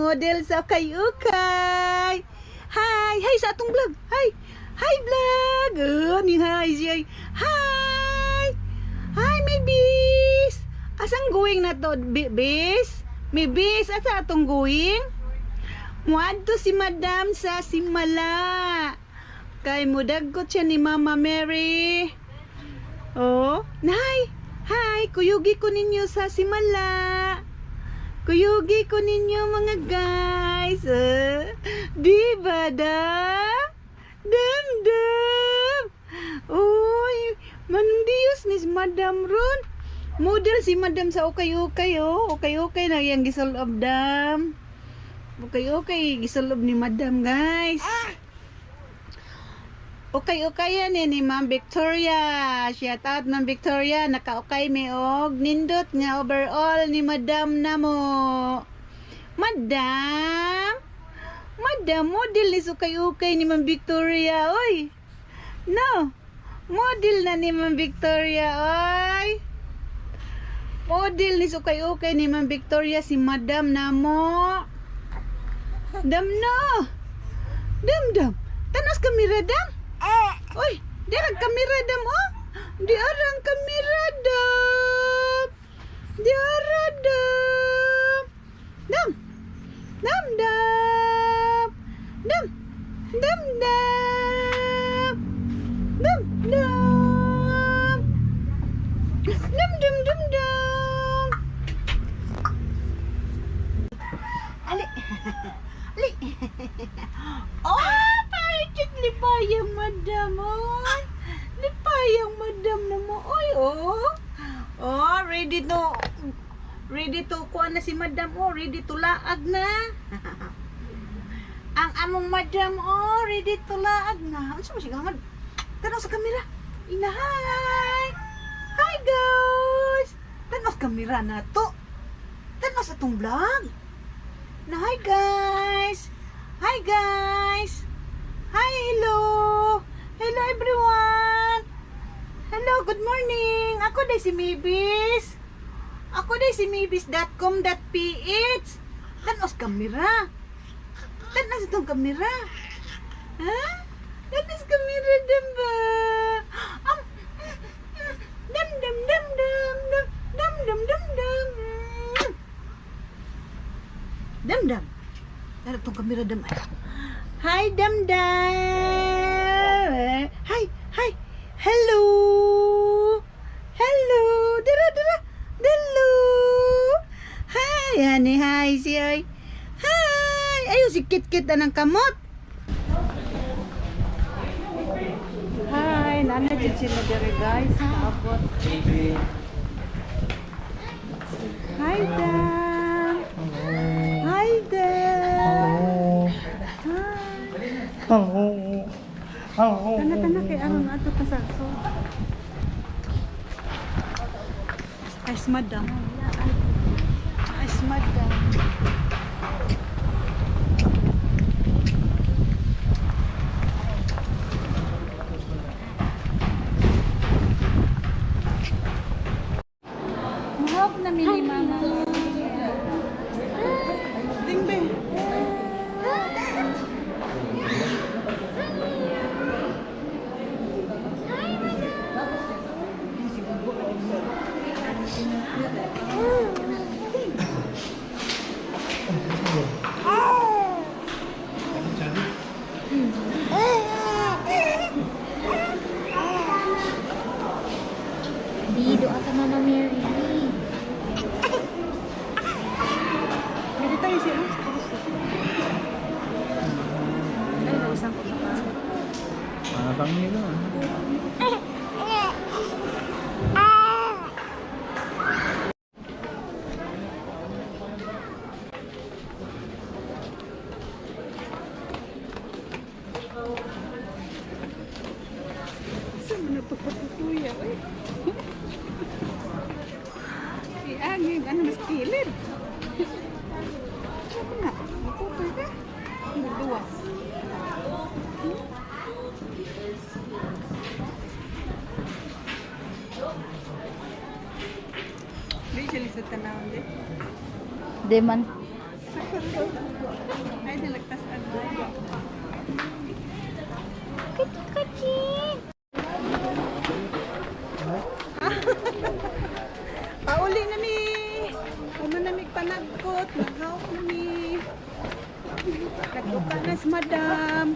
model sa ukay-ukay. Hi! Hi sa atong vlog! Hi! Hi vlog! Ni hi siya. Hi! Hi, may bis! Asang going na to, bis? May bis, asa atong going? Muadto si madam sa Simala. Kay mudagkot siya ni Mama Mary. Oh, nay! Hi! Kuyugi ko ninyo sa Simala. Kuyugi ko ninyo mga guys. Di ba, dam? Dam. Uy, mandios ni si Madam Ron. Model si Madam sa ukay-ukay, oh. Ukay-ukay na yung gisalob, dam. Ukay-ukay, gisalob ni Madam, guys. Ukay-ukay yan ni Ma'am Victoria. Shout out Ma'am Victoria. Naka-ukay may og nindot nga overall ni Madam namo. Madam, model ni ukay-ukay ni Ma'am Victoria, oy. No, model na ni Ma'am Victoria, oy. Model ni ukay-ukay ni Ma'am Victoria si Madam namo. Dam no. Dam. Tanas kamera, dam. Oy, dirang kamera, dam, oh. Diarang kamera, dam. Diarang, dam. Dam. Dam. Dam. Dam. Ali. Oh, parang lipayang madam, oh. Lipayang madam na mo, oy, oh. Oh, ready to kuha na si madam, oh. Ready to laag na. Ang among madam, oh. Ready to laag na. Ano siya gamad? Tanaw sa kamera. Hi! Hi, guys! Tanaw sa kamera na to. Tanaw sa tong vlog. Na, hi, guys! Hi, guys! Hi, hello! Hello, everyone! Hello, good morning! Ako day si Mibis. Ako day si mibis.com.ph. Tanos kamera. Tanos itong kamera. Ha? Tanos kamera, damba. Dam. Dam. Harap tong kamera, dam. Hi, dam. Hi. Hello. Dara. Hello. Hi, honey. Hi, siya. Hi. Ayun, si Kit anang kamot. Hi, nana dyan sila dyan, guys. Tapos. Hi, dam. Hi, dam. Hello. Tanak kay aron ato kasakso. Ice madam. Mahap na mini mama. Ding. Di doa ka Mama Mary. Dito tayo siya. Ay, naisang ko pa. Parang nila. Saan mo napapatutuya, eh? Iangin, ano mas kilid? Ano na? Maputoy ka? Magduwas. Di siya lisod tanawin, di? Di man. Sakot ko. Ay, nilagtas ano. Pauli na mi. Ano na mi panagkot, naghaw na mi. Katuka na si madam.